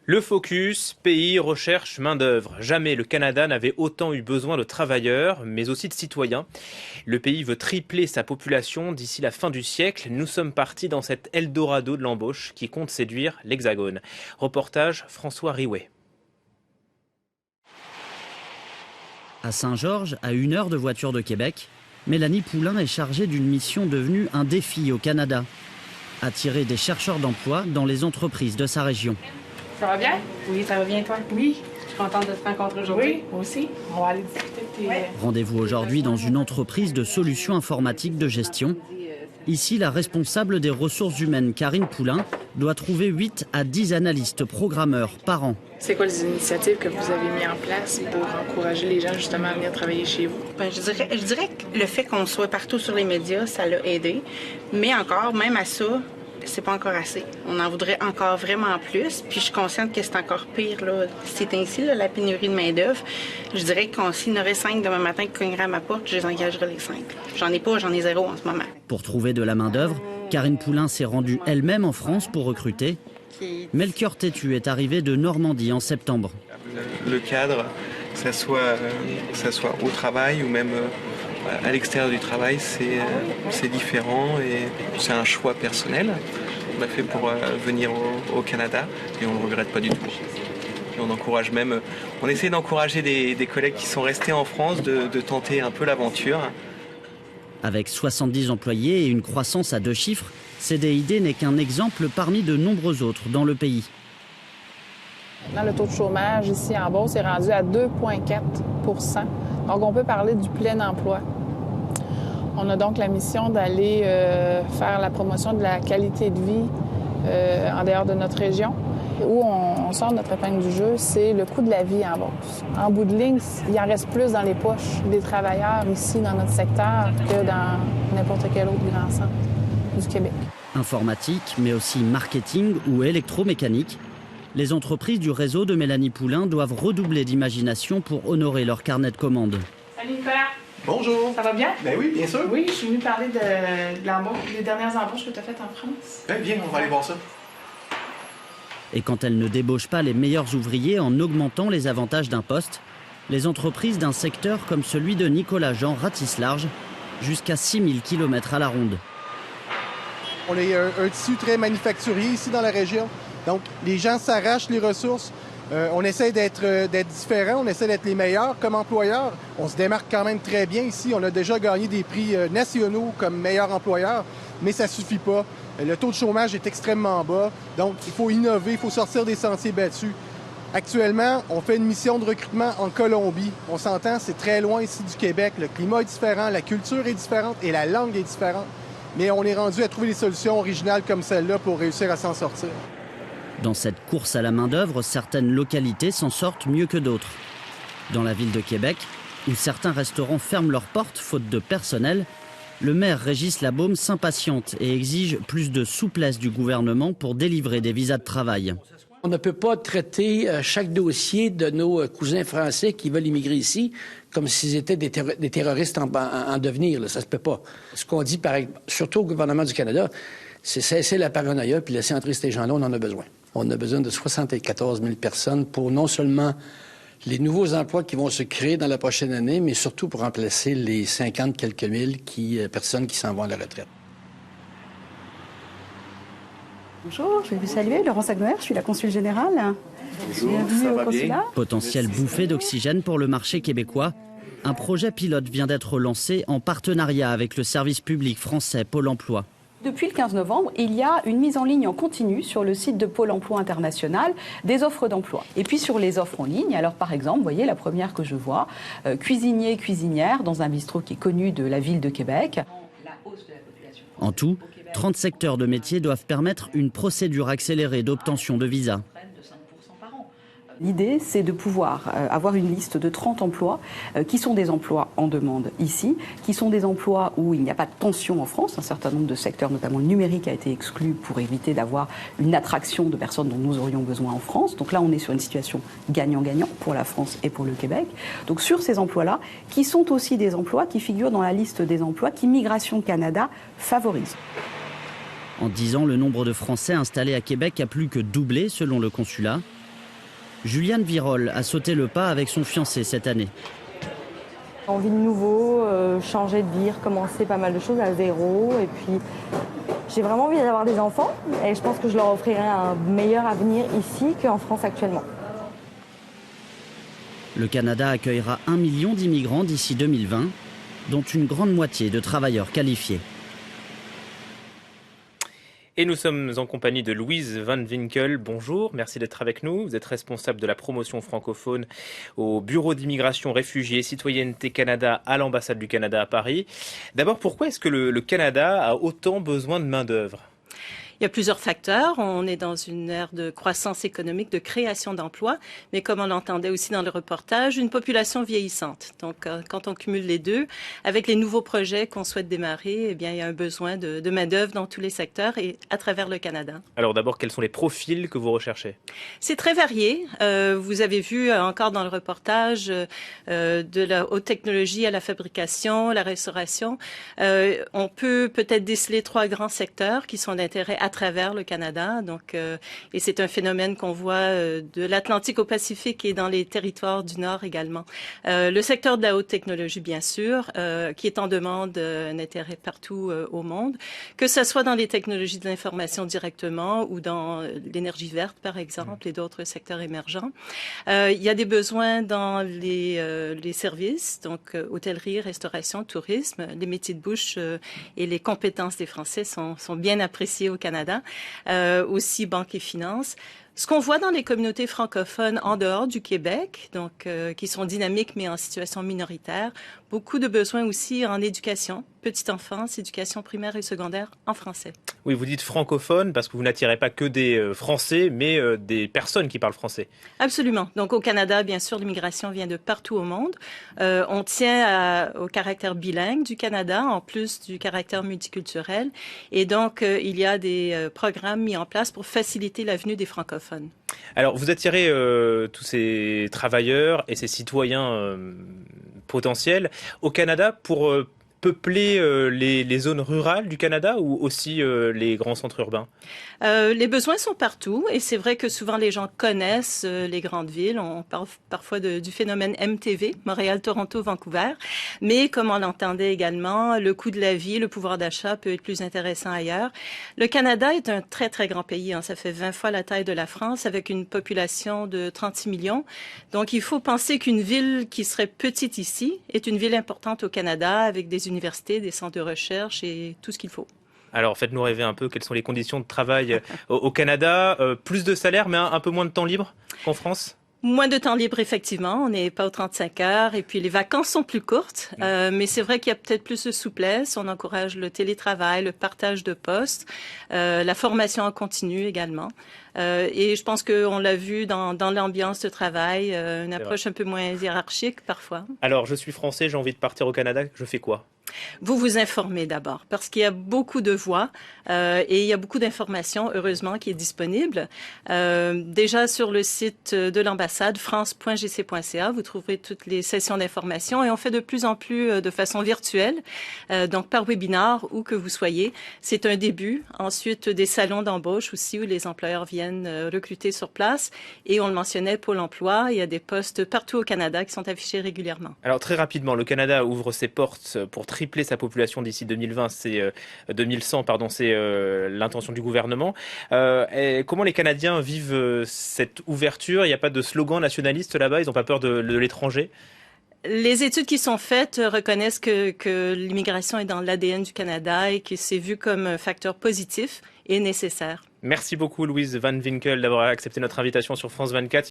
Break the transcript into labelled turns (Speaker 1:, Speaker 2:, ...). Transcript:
Speaker 1: Le focus, pays, recherche, main-d'œuvre. Jamais le Canada n'avait autant eu besoin de travailleurs, mais aussi de citoyens. Le pays veut tripler sa population d'ici la fin du siècle. Nous sommes partis dans cet Eldorado de l'embauche qui compte séduire l'Hexagone. Reportage François Riouet.
Speaker 2: À Saint-Georges, à 1 heure de voiture de Québec, Mélanie Poulain est chargée d'une mission devenue un défi au Canada. Attirer des chercheurs d'emploi dans les entreprises de sa région.
Speaker 3: Ça va bien?
Speaker 4: Oui, ça va bien, toi?
Speaker 3: Oui.
Speaker 4: Je suis contente de te rencontrer aujourd'hui.
Speaker 3: Oui, moi aussi. On va aller discuter de tes...
Speaker 2: Rendez-vous aujourd'hui dans une entreprise de solutions informatiques de gestion. Ici, la responsable des ressources humaines, Karine Poulain, doit trouver 8 à 10 analystes programmeurs par an.
Speaker 3: C'est quoi les initiatives que vous avez mises en place pour encourager les gens justement à venir travailler chez vous?
Speaker 4: Ben, je dirais que le fait qu'on soit partout sur les médias, ça l'a aidé. Mais encore, même à ça, c'est pas encore assez. On en voudrait encore vraiment plus. Puis je suis consciente que c'est encore pire, là. C'est ainsi, là, la pénurie de main-d'œuvre. Je dirais que s'il y en aurait 5 demain matin qui cogneraient à ma porte, je les engagerais les 5. J'en ai pas, j'en ai 0 en ce moment.
Speaker 2: Pour trouver de la main-d'œuvre, Karine Poulain s'est rendue elle-même en France pour recruter. Melchior Tétu est arrivé de Normandie en septembre.
Speaker 5: Le cadre, que ça soit au travail ou même à l'extérieur du travail, c'est différent et c'est un choix personnel. On l'a fait pour venir au Canada et on ne le regrette pas du tout. Et on encourage même, on essaie d'encourager des collègues qui sont restés en France de tenter un peu l'aventure.
Speaker 2: Avec 70 employés et une croissance à 2 chiffres, CDID n'est qu'un exemple parmi de nombreux autres dans le pays.
Speaker 3: Maintenant, le taux de chômage ici en Beauce est rendu à 2,4 %. Donc, on peut parler du plein emploi. On a donc la mission d'aller faire la promotion de la qualité de vie en dehors de notre région. Où on sort notre épingle du jeu, c'est le coût de la vie en Beauce. En bout de ligne, il en reste plus dans les poches des travailleurs ici dans notre secteur que dans n'importe quel autre grand centre du Québec.
Speaker 2: Informatique, mais aussi marketing ou électromécanique. Les entreprises du réseau de Mélanie Poulain doivent redoubler d'imagination pour honorer leur carnet de commandes.
Speaker 3: Salut Nicolas!
Speaker 6: Bonjour!
Speaker 3: Ça va bien?
Speaker 6: Ben oui, bien sûr.
Speaker 3: Oui, je suis venue parler de l'embauche, des dernières embauches que tu as faites en France.
Speaker 6: Ben bien, on va aller voir ça.
Speaker 2: Et quand elles ne débauchent pas les meilleurs ouvriers en augmentant les avantages d'un poste, les entreprises d'un secteur comme celui de Nicolas Jean ratissent large, jusqu'à 6000 km à la ronde.
Speaker 7: On est un tissu très manufacturier ici dans la région. Donc, les gens s'arrachent les ressources. On essaie d'être différents, on essaie d'être les meilleurs comme employeurs. On se démarque quand même très bien ici. On a déjà gagné des prix nationaux comme meilleur employeur, mais ça ne suffit pas. Le taux de chômage est extrêmement bas, donc il faut innover, il faut sortir des sentiers battus. Actuellement, on fait une mission de recrutement en Colombie. On s'entend, c'est très loin ici du Québec. Le climat est différent, la culture est différente et la langue est différente. Mais on est rendu à trouver des solutions originales comme celle-là pour réussir à s'en sortir.
Speaker 2: Dans cette course à la main-d'œuvre, certaines localités s'en sortent mieux que d'autres. Dans la ville de Québec, où certains restaurants ferment leurs portes faute de personnel, le maire Régis Labaume s'impatiente et exige plus de souplesse du gouvernement pour délivrer des visas de travail.
Speaker 8: On ne peut pas traiter chaque dossier de nos cousins français qui veulent immigrer ici comme s'ils étaient des terroristes en devenir. Là. Ça se peut pas. Ce qu'on dit, surtout au gouvernement du Canada, c'est cesser la paranoïa puis laisser entrer ces gens-là, on en a besoin. On a besoin de 74 000 personnes pour non seulement les nouveaux emplois qui vont se créer dans la prochaine année, mais surtout pour remplacer les 50 quelques mille personnes qui s'en vont à la retraite.
Speaker 9: Bonjour, je vais vous saluer. Laurence Agnoer, je suis la consul générale. Bienvenue au consulat.
Speaker 2: Potentielle bouffée d'oxygène pour le marché québécois. Un projet pilote vient d'être lancé en partenariat avec le service public français Pôle emploi.
Speaker 9: Depuis le 15 novembre, il y a une mise en ligne en continu sur le site de Pôle emploi international des offres d'emploi. Et puis sur les offres en ligne, alors par exemple, vous voyez la première que je vois, cuisinier, cuisinière dans un bistrot qui est connu de la ville de Québec.
Speaker 2: En tout, 30 secteurs de métiers doivent permettre une procédure accélérée d'obtention de visa.
Speaker 9: L'idée, c'est de pouvoir avoir une liste de 30 emplois qui sont des emplois en demande ici, qui sont des emplois où il n'y a pas de tension en France. Un certain nombre de secteurs, notamment le numérique, a été exclu pour éviter d'avoir une attraction de personnes dont nous aurions besoin en France. Donc là, on est sur une situation gagnant-gagnant pour la France et pour le Québec. Donc sur ces emplois-là, qui sont aussi des emplois qui figurent dans la liste des emplois qu'Immigration Canada favorise.
Speaker 2: En 10 ans, le nombre de Français installés à Québec a plus que doublé selon le consulat. Juliane Virol a sauté le pas avec son fiancé cette année.
Speaker 6: Envie de nouveau, changer de vie, recommencer pas mal de choses à zéro. Et puis, j'ai vraiment envie d'avoir des enfants. Et je pense que je leur offrirai un meilleur avenir ici qu'en France actuellement.
Speaker 2: Le Canada accueillera 1 million d'immigrants d'ici 2020, dont une grande moitié de travailleurs qualifiés.
Speaker 1: Et nous sommes en compagnie de Louise Van Winkel. Bonjour, merci d'être avec nous. Vous êtes responsable de la promotion francophone au Bureau d'immigration, réfugiés, citoyenneté Canada à l'ambassade du Canada à Paris. D'abord, pourquoi est-ce que le Canada a autant besoin de main-d'œuvre ?
Speaker 10: Il y a plusieurs facteurs. On est dans une ère de croissance économique, de création d'emplois, mais comme on l'entendait aussi dans le reportage, une population vieillissante. Donc, quand on cumule les deux, avec les nouveaux projets qu'on souhaite démarrer, eh bien, il y a un besoin de main-d'œuvre dans tous les secteurs et à travers le Canada.
Speaker 1: Alors d'abord, quels sont les profils que vous recherchez ?
Speaker 10: C'est très varié. Vous avez vu encore dans le reportage de la haute technologie à la fabrication, la restauration. On peut peut-être déceler 3 grands secteurs qui sont d'intérêt à travers le Canada. Donc, et c'est un phénomène qu'on voit de l'Atlantique au Pacifique et dans les territoires du Nord également. Le secteur de la haute technologie, bien sûr, qui est en demande d'un intérêt partout au monde, que ce soit dans les technologies de l'information directement ou dans l'énergie verte, par exemple, et d'autres secteurs émergents. Il y a des besoins dans les services, donc hôtellerie, restauration, tourisme. Les métiers de bouche et les compétences des Français sont bien appréciés au Canada. Aussi banque et finances. Ce qu'on voit dans les communautés francophones en dehors du Québec, donc qui sont dynamiques mais en situation minoritaire, beaucoup de besoins aussi en éducation, petite enfance, éducation primaire et secondaire en français.
Speaker 1: Oui, vous dites francophone parce que vous n'attirez pas que des Français, mais des personnes qui parlent français.
Speaker 10: Absolument. Donc au Canada, bien sûr, l'immigration vient de partout au monde. On tient au caractère bilingue du Canada, en plus du caractère multiculturel. Et donc, il y a des programmes mis en place pour faciliter la venue des francophones.
Speaker 1: Alors, vous attirez tous ces travailleurs et ces citoyens potentiels au Canada pour peupler les zones rurales du Canada ou aussi les grands centres urbains ?
Speaker 10: Les besoins sont partout et c'est vrai que souvent les gens connaissent les grandes villes. On parle parfois du phénomène MTV, Montréal, Toronto, Vancouver. Mais comme on l'entendait également, le coût de la vie, le pouvoir d'achat peut être plus intéressant ailleurs. Le Canada est un très, très grand pays. Hein. Ça fait 20 fois la taille de la France avec une population de 36 millions. Donc, il faut penser qu'une ville qui serait petite ici est une ville importante au Canada avec des universités, des centres de recherche et tout ce qu'il faut.
Speaker 1: Alors, faites-nous rêver un peu, quelles sont les conditions de travail au Canada ? Plus de salaire, mais un peu moins de temps libre qu'en France ?
Speaker 10: Moins de temps libre, effectivement. On n'est pas aux 35 heures. Et puis, les vacances sont plus courtes. Mais c'est vrai qu'il y a peut-être plus de souplesse. On encourage le télétravail, le partage de postes, la formation en continu également. Et je pense qu'on l'a vu dans l'ambiance de travail, une approche un peu moins hiérarchique parfois.
Speaker 1: Alors, je suis français, j'ai envie de partir au Canada. Je fais quoi ?
Speaker 10: Vous vous informez d'abord, parce qu'il y a beaucoup de voix et il y a beaucoup d'informations, heureusement, qui est disponible. Déjà sur le site de l'ambassade, france.gc.ca, vous trouverez toutes les sessions d'information et on fait de plus en plus de façon virtuelle, donc par webinar, où que vous soyez. C'est un début. Ensuite, des salons d'embauche aussi, où les employeurs viennent recruter sur place. Et on le mentionnait, Pôle emploi, il y a des postes partout au Canada qui sont affichés régulièrement.
Speaker 1: Alors très rapidement, le Canada ouvre ses portes pour tripler sa population d'ici 2100, c'est l'intention du gouvernement. Comment les Canadiens vivent cette ouverture ? Il n'y a pas de slogan nationaliste là-bas ? Ils n'ont pas peur de l'étranger ?
Speaker 10: Les études qui sont faites reconnaissent que l'immigration est dans l'ADN du Canada et que c'est vu comme un facteur positif et nécessaire.
Speaker 1: Merci beaucoup Louise Van Winkel d'avoir accepté notre invitation sur France 24.